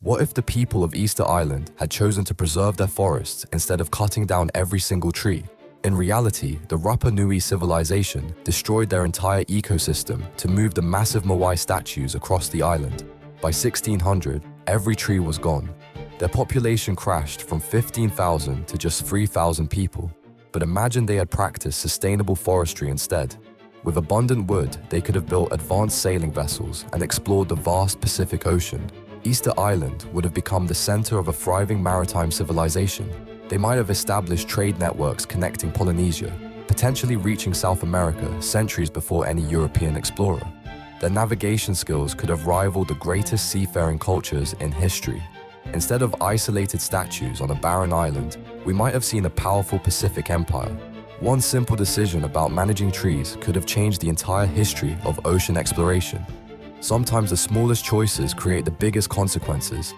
What if the people of Easter Island had chosen to preserve their forests instead of cutting down every single tree? In reality, the Rapa Nui civilization destroyed their entire ecosystem to move the massive Moai statues across the island. By 1600, every tree was gone. Their population crashed from 15,000 to just 3,000 people. But imagine they had practiced sustainable forestry instead. With abundant wood, they could have built advanced sailing vessels and explored the vast Pacific Ocean. Easter Island would have become the center of a thriving maritime civilization. They might have established trade networks connecting Polynesia, potentially reaching South America centuries before any European explorer. Their navigation skills could have rivaled the greatest seafaring cultures in history. Instead of isolated statues on a barren island, we might have seen a powerful Pacific empire. One simple decision about managing trees could have changed the entire history of ocean exploration. Sometimes the smallest choices create the biggest consequences,